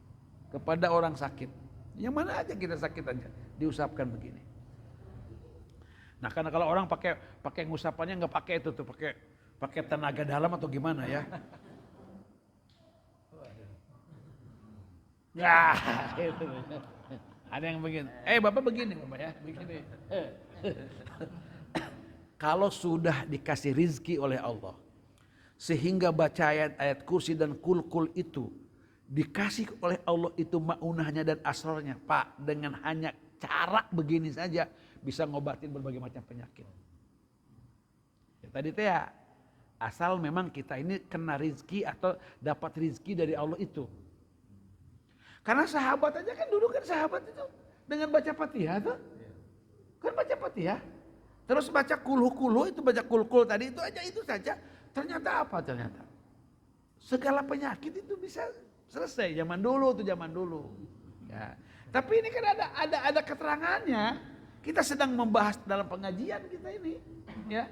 [SPEAKER 1] kepada orang sakit. Yang mana aja kita sakit aja, diusapkan begini. Nah, karena kalau orang pakai ngusapannya nggak pakai itu tuh, pakai tenaga dalam atau gimana ya? Ya, itu. Ada yang begini. Bapak begini, Bapak ya, begini. Kalau sudah dikasih rizki oleh Allah, sehingga baca ayat kursi dan kul-kul itu dikasih oleh Allah itu maunahnya dan asrarnya, Pak, dengan hanya cara begini saja bisa ngobatin berbagai macam penyakit. Ya, tadi teh ya, asal memang kita ini kena rizki atau dapat rizki dari Allah itu. Karena sahabat aja kan dulu kan sahabat itu dengan baca Fatihah tuh, kan baca Fatihah, terus baca kulhu itu baca kul-kul tadi itu aja itu saja. Ternyata apa? Ternyata segala penyakit itu bisa selesai zaman dulu. Ya. Tapi ini kan ada keterangannya. Kita sedang membahas dalam pengajian kita ini. Ya,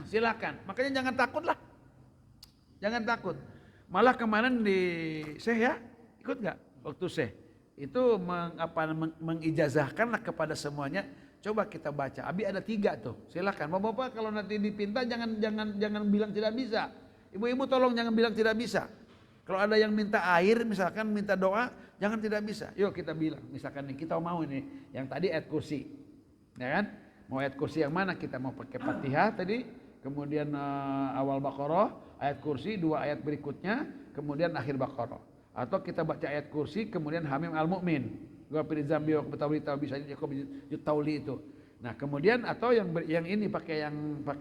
[SPEAKER 1] silakan. Makanya jangan takut lah. Jangan takut. Malah kemarin di Syekh ya, ikut nggak waktu Syekh itu mengijazahkanlah kepada semuanya. Coba kita baca. Abi ada 3 tuh. Silakan. Bapak-bapak kalau nanti dipinta jangan bilang tidak bisa. Ibu-ibu tolong jangan bilang tidak bisa. Kalau ada yang minta air misalkan minta doa, jangan tidak bisa. Yuk kita bilang. Misalkan nih kita mau ini yang tadi ayat kursi. Ya kan? Mau ayat kursi yang mana? Kita mau pakai Fatihah tadi, kemudian awal Baqarah, ayat kursi 2 ayat berikutnya, kemudian akhir Baqarah. Atau kita baca ayat kursi kemudian Hamim Al-Mu'min. Ghafiriz dzambi wa bisa tauli itu. Nah, kemudian atau yang ini pakai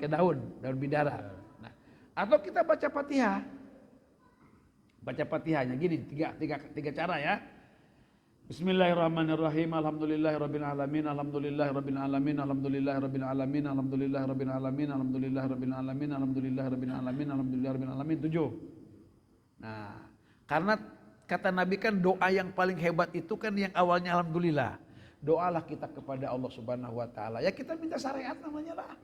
[SPEAKER 1] daun bidara. Nah, atau kita baca Fatihah. Baca Fatihahnya gini, tiga cara ya. Bismillahirrahmanirrahim. Alhamdulillahirabbil alamin. Alhamdulillahirabbil alamin. Alhamdulillahirabbil alamin. Alhamdulillahirabbil alamin. Alhamdulillahirabbil alamin. Alhamdulillahirabbil alamin. Alhamdulillahirabbil alamin. 7. Nah, karena kata Nabi kan doa yang paling hebat itu kan yang awalnya alhamdulillah. Doalah kita kepada Allah Subhanahu wa taala. Ya kita minta syariat namanya lah.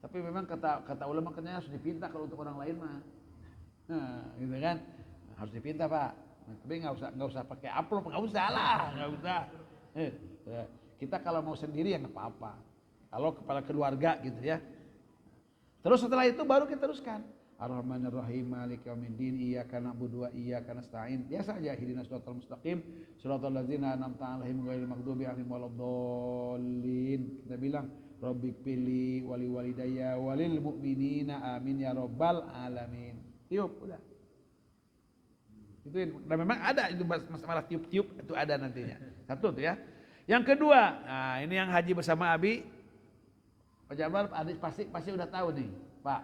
[SPEAKER 1] Tapi memang kata ulama katanya harus dipinta kalau untuk orang lain mah. Nah, gitu kan. Harus dipinta, Pak. Tapi enggak usah pakai amplop, enggak usah lah, enggak usah. Kita kalau mau sendiri ya enggak apa-apa. Kalau kepala keluarga gitu ya. Terus setelah itu baru kita teruskan. Ar-Rahmanir-Rahim, Maliki Yaumiddin, Iyyaka na'budu wa iyyaka nasta'in. Biasa aja, ihdinas shiratal mustaqim, shiratal ladzina an'amta 'alaihim ghairil maghdubi 'alaihim waladdallin. Kita bilang, Rabbighfirli wa liwalidayya wa lil mu'minina amin ya rabbal alamin. Tiup, udah. Itu dan memang ada itu masalah tiup-tiup itu ada nantinya. Satu tuh ya. Yang kedua, nah ini yang haji bersama Abi. Pak Jamal, pasti udah tahu nih, Pak.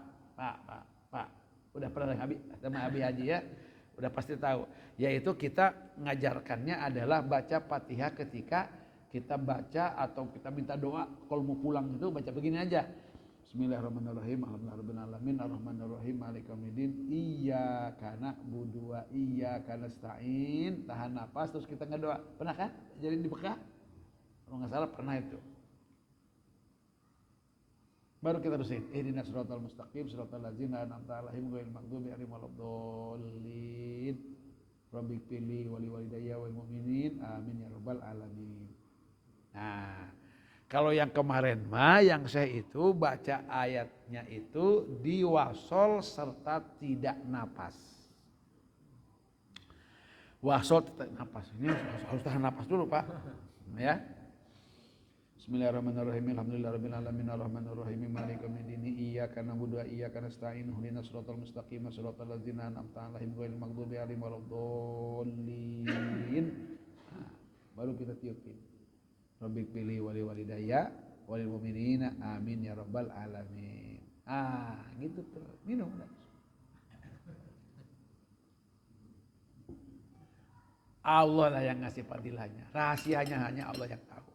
[SPEAKER 1] Udah pernah sama Abi haji ya. udah pasti tahu. Yaitu kita ngajarkannya adalah baca Fatihah ketika kita baca atau kita minta doa kalau mau pulang itu baca begini aja. Bismillahirrahmanirrahim. Alhamdulillahirabbil arrahmanirrahim maliki yaumiddin. Iyyaka na'budu wa iyyaka nasta'in. Tahan napas terus kita ngedoa. Pernah kan? Jadi di Mekah? Kalau nggak salah pernah itu. Baru kita terusin. Ihdinas siratal mustaqim siratal ladzina an'amta 'alaihim ghairil maghdubi 'alaihim waladdallin. Rabbighfirli wa liwalidayya wal mu'minin. Amin ya rabbal alamin. Nah, kalau yang kemarin mah yang saya itu baca ayatnya itu di wasol serta tidak napas. Wasol tidak napas. Ini harus tahan napas dulu, Pak. Ya. Bismillahirrahmanirrahim. Alhamdulillahirabbil alamin arrahmanirrahim maliki yaumiddin. Iyyaka na'budu wa iyyaka nasta'in. Ihdinas siratal mustaqim siratal ladzina an'amta 'alaihim ghairil maghdubi 'alaihim waladdallin. Baru kita tiupin. Rabbighfirli wa liwalidayya walil mu'minina amin ya rabbal alamin. Gitu tuh. Minum. Allah lah yang ngasih fadilahnya. Rahasianya hanya Allah yang tahu.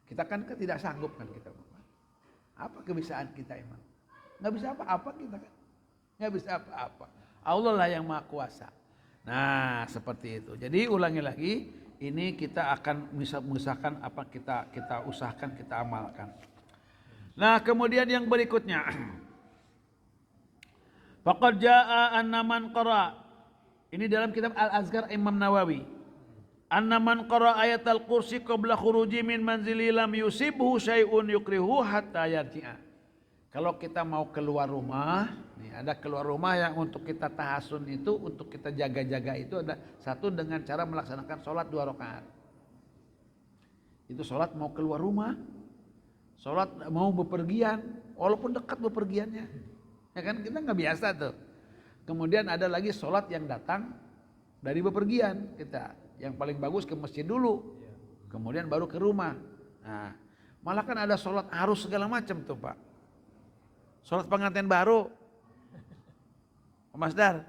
[SPEAKER 1] Kita kan tidak sanggup kan kita. Apa kebisaan kita emang? Nggak bisa apa-apa kita kan. Nggak bisa apa-apa. Allah lah yang maha kuasa. Nah seperti itu. Jadi ulangi lagi. Ini kita akan mengusahakan apa kita usahakan kita amalkan. Nah kemudian yang berikutnya. Faqad jaa anna man qara. Ini dalam kitab Al-Azkar Imam Nawawi. Anna man qara ayatal kursi qabla khuruji min manzili lam yusibhu syai'un yukrihu hatta yarji'a. Kalau kita mau keluar rumah, nih ada keluar rumah yang untuk kita tahasun itu, untuk kita jaga-jaga itu ada satu dengan cara melaksanakan sholat 2 rakaat. Itu sholat mau keluar rumah, sholat mau bepergian, walaupun dekat bepergiannya. Ya kan kita nggak biasa tuh. Kemudian ada lagi sholat yang datang dari bepergian kita. Yang paling bagus ke masjid dulu, kemudian baru ke rumah. Nah, malah kan ada sholat arus segala macam tuh Pak. Sholat pengantin baru, Mas Dar.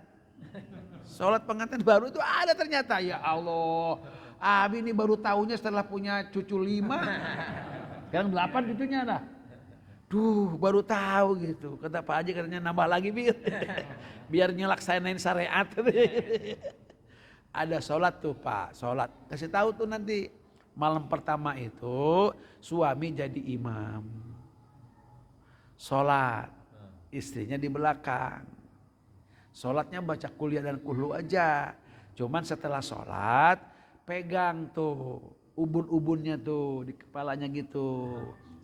[SPEAKER 1] Sholat pengantin baru itu ada ternyata. Ya Allah, Abi ini baru tahunya setelah punya cucu 5. Sekarang 8 cucunya dah. Duh, baru tahu gitu. Kata Pak Haji katanya nambah lagi biar nyelaksanain syariat. Ada sholat tuh Pak, sholat. Kasih tahu tuh nanti malam pertama itu suami jadi imam. Sholat, istrinya di belakang. Sholatnya baca kuliah dan kuhlu aja. Cuman setelah sholat, pegang tuh ubun-ubunnya tuh di kepalanya gitu.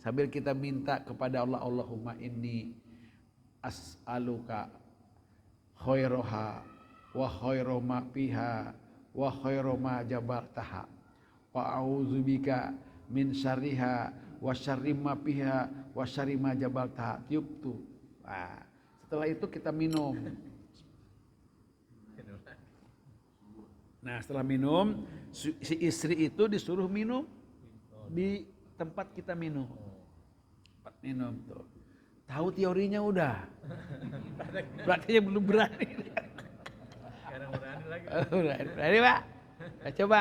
[SPEAKER 1] Sambil kita minta kepada Allah, Allahumma inni as'aluka khairaha wa khairoma fiha wa khairoma jabaltaha wa a'udzubika min syarriha wa syarri ma fiha wa syarri ma jabaltaha. Tiup tuh. Nah, setelah itu kita minum. Nah, setelah minum si istri itu disuruh minum di tempat kita minum. Tempat minum tuh. Tahu teorinya udah. Berarti belum berani.
[SPEAKER 2] Sekarang berani lagi.
[SPEAKER 1] Berani Pak? Coba.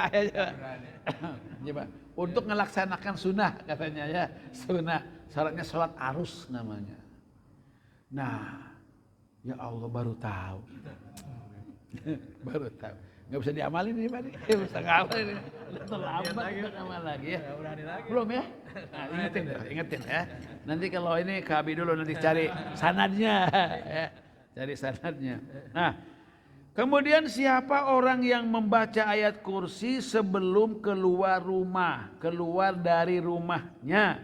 [SPEAKER 1] Coba. Untuk melaksanakan sunnah katanya ya. Sunnah. Sholatnya sholat arus namanya. Nah. Ya Allah baru tahu. Baru tahu. Nggak bisa diamalin ini Pak. Bisa ngamalin ini. Udah terlambat untuk amal lagi ya. Belum ya? Nah, ingetin ya. Nanti kalau ini KB dulu nanti cari sanadnya. Ya. Cari sanadnya. Nah. Kemudian siapa orang yang membaca ayat kursi sebelum keluar rumah, keluar dari rumahnya,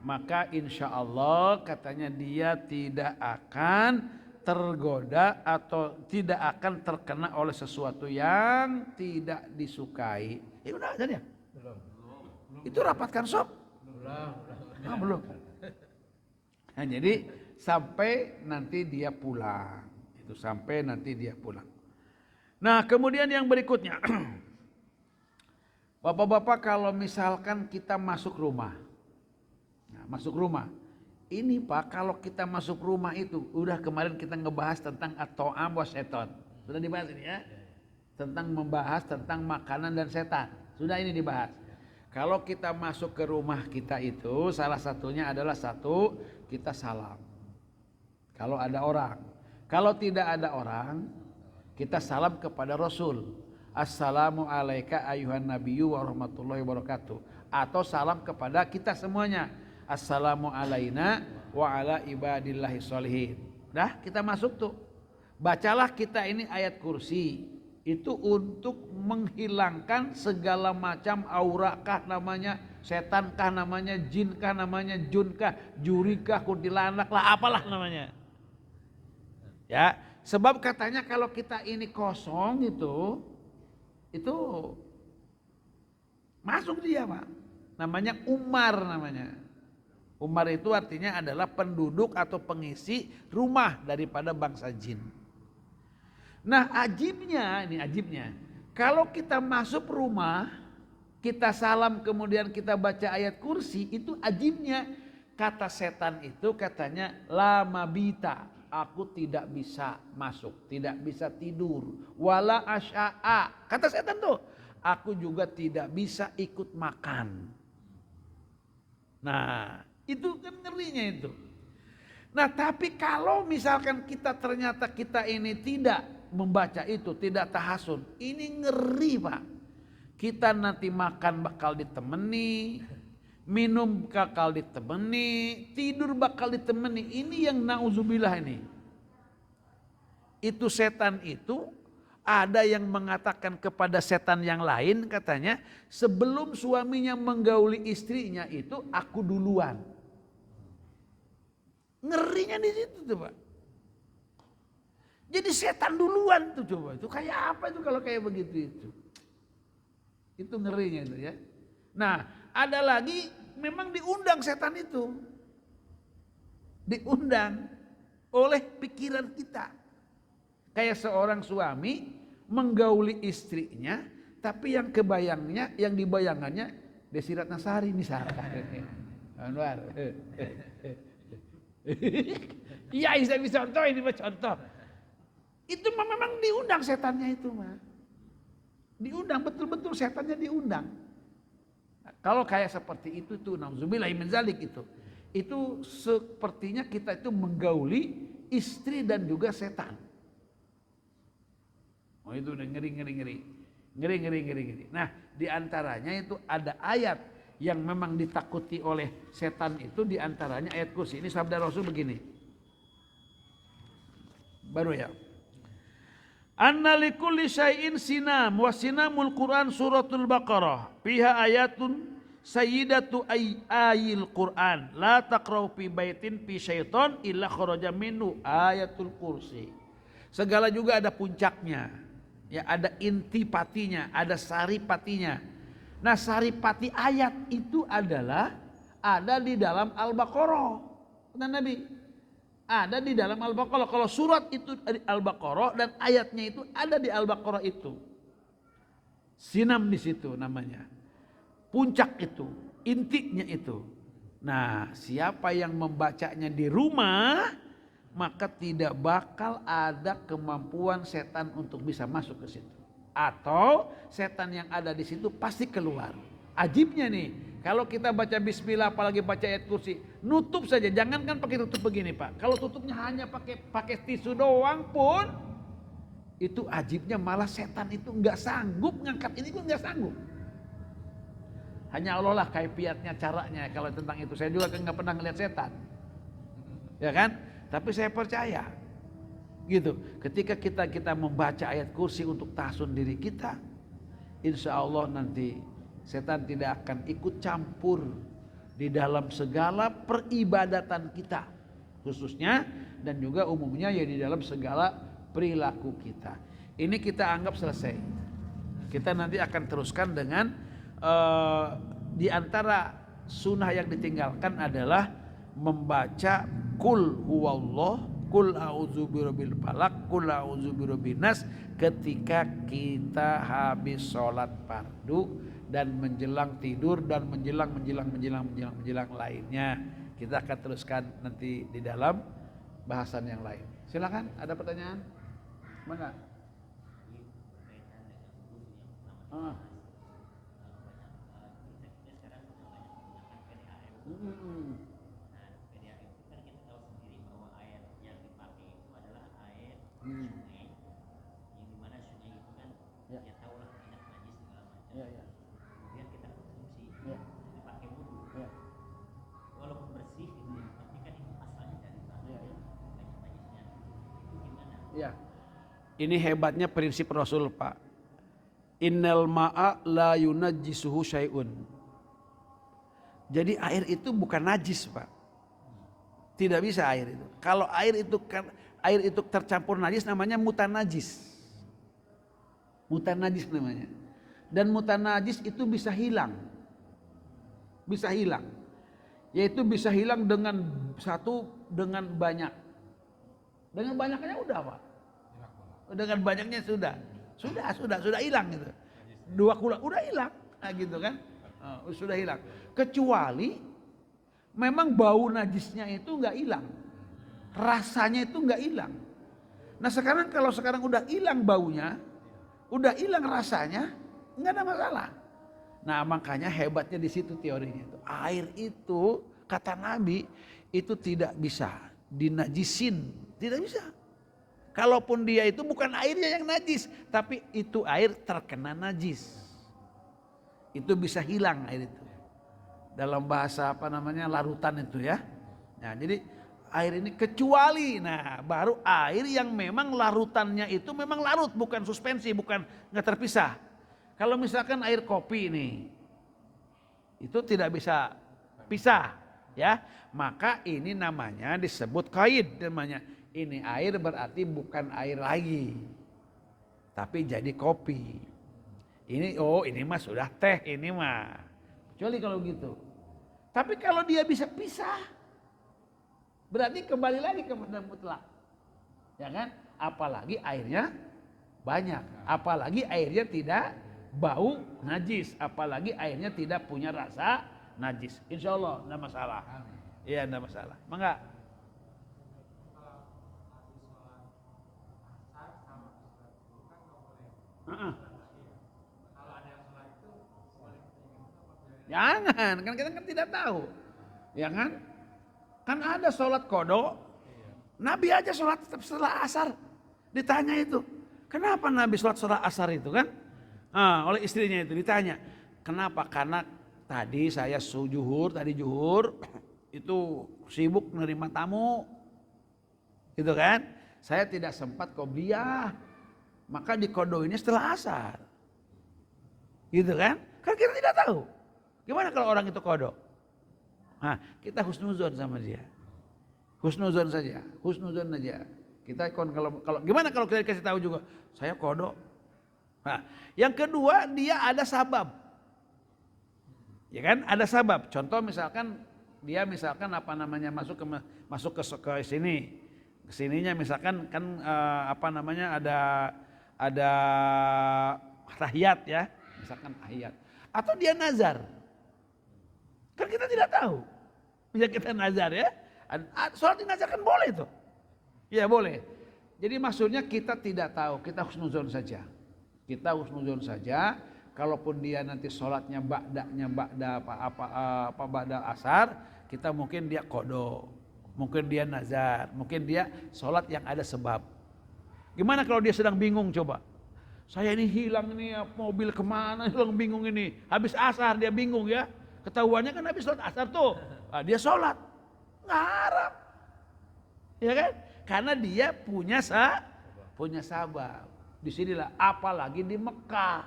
[SPEAKER 1] maka insya Allah katanya dia tidak akan tergoda atau tidak akan terkena oleh sesuatu yang tidak disukai. Udah aja ya? Belum. Itu rapatkan sob? Belum. Belum. Nah, jadi sampai nanti dia pulang. Itu sampai nanti dia pulang. Nah kemudian yang berikutnya, bapak-bapak kalau misalkan kita masuk rumah, ini Pak kalau kita masuk rumah itu, udah kemarin kita ngebahas tentang at-ta'am wa syaitan. Sudah dibahas ini ya. Tentang membahas tentang makanan dan setan. Sudah ini dibahas. Kalau kita masuk ke rumah kita itu salah satunya adalah satu, kita salam. Kalau ada orang. Kalau tidak ada orang, kita salam kepada Rasul. Assalamu alayka ayuhan nabiyyu wa rahmatullahi wabarakatuh. Atau salam kepada kita semuanya. Assalamu alayna wa ala ibadillahi sholihin. Dah kita masuk tuh. Bacalah kita ini ayat kursi. Itu untuk menghilangkan segala macam aurakah namanya, setankah namanya, jinkah namanya, junkah, jurikah, kuntilanak lah, apalah namanya. Ya, sebab katanya kalau kita ini kosong itu masuk dia Pak. Namanya umar namanya. Umar itu artinya adalah penduduk atau pengisi rumah daripada bangsa jin. Nah ajibnya, ini ajibnya. Kalau kita masuk rumah, kita salam kemudian kita baca ayat kursi, itu ajibnya. Kata setan itu katanya la mabita, aku tidak bisa masuk, tidak bisa tidur. Wala asya'a, kata setan tuh, aku juga tidak bisa ikut makan. Nah itu kan ngerinya itu. Nah tapi kalau misalkan kita ternyata kita ini tidak membaca itu, tidak tahasun, ini ngeri Pak. Kita nanti makan bakal ditemani, minum bakal ditemani, tidur bakal ditemani. Ini yang nauzubillah ini. Itu setan itu ada yang mengatakan kepada setan yang lain katanya, sebelum suaminya menggauli istrinya itu aku duluan. Ngerinya di situ tuh Pak. Jadi setan duluan tuh coba. Itu kayak apa itu kalau kayak begitu itu. Itu ngerinya itu ya. Nah ada lagi memang diundang setan itu. Diundang oleh pikiran kita. Kayak seorang suami menggauli istrinya. Tapi yang kebayangnya, yang dibayangannya Desi Ratnasari misalkan. Anwar. Iya bisa contoh ini contoh. Itu memang diundang setannya itu mah. Diundang betul-betul setannya diundang. Nah, kalau kayak seperti itu tuh nauzubillahi min zalik itu. Itu sepertinya kita itu menggauli istri dan juga setan. Oh itu udah ngeri. Ngeri. Nah, diantaranya itu ada ayat yang memang ditakuti oleh setan itu, diantaranya ayat kursi. Ini sabda Rasul begini. Baru ya. Anna likulli syai'in sinam wa sinamul Quran suratul Baqarah fiha ayatun sayyidatu ayil Quran la taqra'u fi baitin fi syaiton illa kharaja minhu ayatul kursi. Segala juga ada puncaknya. Ya ada intipatinya, ada saripatinya. Nah, saripati ayat itu adalah ada di dalam Al-Baqarah. Kata Nabi, ada di dalam Al-Baqarah. Kalau surat itu di Al-Baqarah dan ayatnya itu ada di Al-Baqarah itu. Sinam di situ namanya. Puncak itu, intinya itu. Nah, siapa yang membacanya di rumah, maka tidak bakal ada kemampuan setan untuk bisa masuk ke situ. Atau setan yang ada di situ pasti keluar. Ajibnya nih, kalau kita baca bismillah apalagi baca ayat kursi, nutup saja, jangankan pakai tutup begini Pak. Kalau tutupnya hanya pakai tisu doang pun, itu ajibnya malah setan itu nggak sanggup ngangkat ini pun nggak sanggup. Hanya Allah lah kaifiatnya, caranya. Kalau tentang itu saya juga kan nggak pernah ngeliat setan, ya kan? Tapi saya percaya, gitu. Ketika kita membaca ayat kursi untuk tahsun diri kita, insya Allah nanti setan tidak akan ikut campur di dalam segala peribadatan kita, khususnya dan juga umumnya ya di dalam segala perilaku kita. Ini kita anggap selesai. Kita nanti akan teruskan dengan di antara sunnah yang ditinggalkan adalah membaca Qul huwallah, Qul a'udzu birabbil falaq, Qul a'udzu birabbin nas ketika kita habis sholat fardu dan menjelang tidur dan menjelang lainnya. Kita akan teruskan nanti di dalam bahasan yang lain. Silakan, ada pertanyaan? Mana? Ah. Ya, ya.
[SPEAKER 3] Kemudian kita konsumsi,
[SPEAKER 1] Ya.
[SPEAKER 3] dipakai wudhu.
[SPEAKER 1] Ya.
[SPEAKER 3] Walaupun bersih gitu ya, tapi kan itu asalnya dari tanah.
[SPEAKER 1] Ya, ya.
[SPEAKER 3] Najis-najisnya itu gimana?
[SPEAKER 1] Ya. Ini hebatnya prinsip Rasul, Pak. Innal ma'a la yunajjisuhu syai'un. Jadi air itu bukan najis, Pak. Tidak bisa air itu. Kalau air itu tercampur najis namanya mutanajis. Mutanajis namanya. Dan mutanajis itu bisa hilang. Bisa hilang. Yaitu bisa hilang dengan dengan banyak. Dengan banyaknya udah, Pak. Dengan banyaknya sudah hilang gitu. 2 kula udah hilang, nah, gitu kan? Sudah hilang. Kecuali memang bau najisnya itu nggak hilang, rasanya itu nggak hilang. Nah sekarang kalau udah hilang baunya, udah hilang rasanya, nggak ada masalah. Nah makanya hebatnya di situ teorinya itu. Air itu kata Nabi itu tidak bisa dinajisin, tidak bisa. Kalaupun dia itu bukan airnya yang najis, tapi itu air terkena najis. Itu bisa hilang air itu. Dalam bahasa larutan itu ya. Nah, jadi air ini kecuali, baru air yang memang larutannya itu memang larut, bukan suspensi, bukan nggak terpisah. Kalau misalkan air kopi ini, itu tidak bisa pisah, ya. Maka ini namanya disebut qaid namanya. Ini air berarti bukan air lagi, tapi jadi kopi. Ini mah sudah teh ini mah. Kecuali kalau gitu. Tapi kalau dia bisa pisah, berarti kembali lagi ke mutlak. Ya kan? Apalagi airnya banyak, apalagi airnya tidak bau najis, apalagi airnya tidak punya rasa najis. Insya Allah tidak masalah. Iya tidak masalah. Mangga. Jangan, kan kita kan tidak tahu, ya kan? Kan ada sholat qodho, Nabi aja sholat setelah asar, ditanya itu, kenapa Nabi sholat asar itu kan? Oleh istrinya itu ditanya, kenapa? Karena tadi saya juhur itu sibuk menerima tamu, gitu kan? Saya tidak sempat qobliyah, maka di qodho ini setelah asar, gitu kan? Kan kita tidak tahu. Gimana kalau orang itu qodho? Kita husnuzon sama dia. Husnuzon saja, husnuzon aja. Kita kalau gimana kalau kita dikasih tahu juga, saya qodho. Yang kedua dia ada sabab. Ya kan? Ada sabab. Contoh misalkan dia masuk ke sini. Kesininya misalkan kan ada tahiyat ya, misalkan tahiyat. Atau dia nazar. Kan kita tidak tahu. Bisa kita nazar ya. Sholat di nazar kan boleh tuh. Ya boleh. Jadi maksudnya kita tidak tahu. Kita husnuzon saja. Kita husnuzon saja. Kalaupun dia nanti sholatnya ba'da asar. Kita mungkin dia qodho. Mungkin dia nazar. Mungkin dia sholat yang ada sebab. Gimana kalau dia sedang bingung coba. Saya ini hilang ini mobil kemana hilang bingung ini. Habis asar dia bingung ya. Ketahuannya kan habis sholat asar tuh. Dia sholat. Ngarap. Ya kan? Karena dia punya sabab. Disinilah apalagi di Mekah.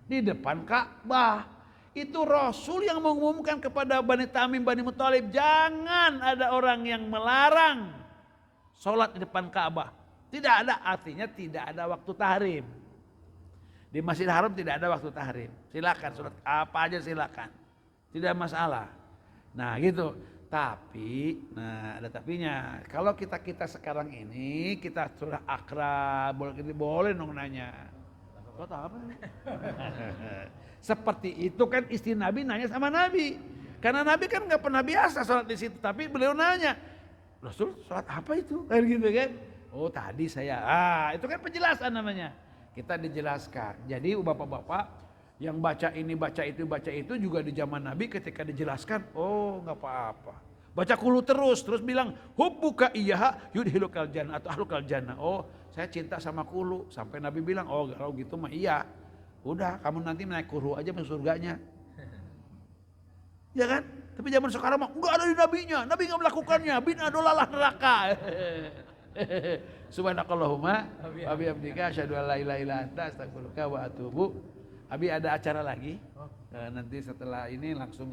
[SPEAKER 1] Di depan Ka'bah. Itu Rasul yang mengumumkan kepada Bani Tamim, Bani Muthalib. Jangan ada orang yang melarang sholat di depan Ka'bah. Tidak ada, artinya tidak ada waktu tahrim. Di Masjidil Haram tidak ada waktu tahrim. Silakan sholat apa aja silakan. Tidak masalah. Nah gitu. Tapi, ada tapinya. Kalau kita sekarang ini kita sudah akrab, boleh dong nanya. Kau tahu apa? Seperti itu kan istri Nabi nanya sama Nabi. Karena Nabi kan nggak pernah biasa sholat di situ. Tapi beliau nanya, Rasul sholat apa itu? Kan gitu kan? Oh tadi saya. Itu kan penjelasan namanya. Kita dijelaskan. Jadi bapak-bapak yang baca ini, baca itu juga di zaman Nabi ketika dijelaskan, oh nggak apa-apa. Baca kulu terus bilang, hubbuka iyyaha yudhilukal jannah atau ahlukal jannah. Oh saya cinta sama kulu. Sampai Nabi bilang, oh kalau gitu mah iya. Udah kamu nanti naik kulu aja masuk surganya. Ya kan? Tapi zaman sekarang mah enggak ada di nabinya. Nabi nggak melakukannya. Bid'ah dolalah neraka. Subhanakallahumma wa bihamdika asyhadu an la ilaha illa anta astaghfiruka wa atubu. Abi ada acara lagi. Nanti setelah ini langsung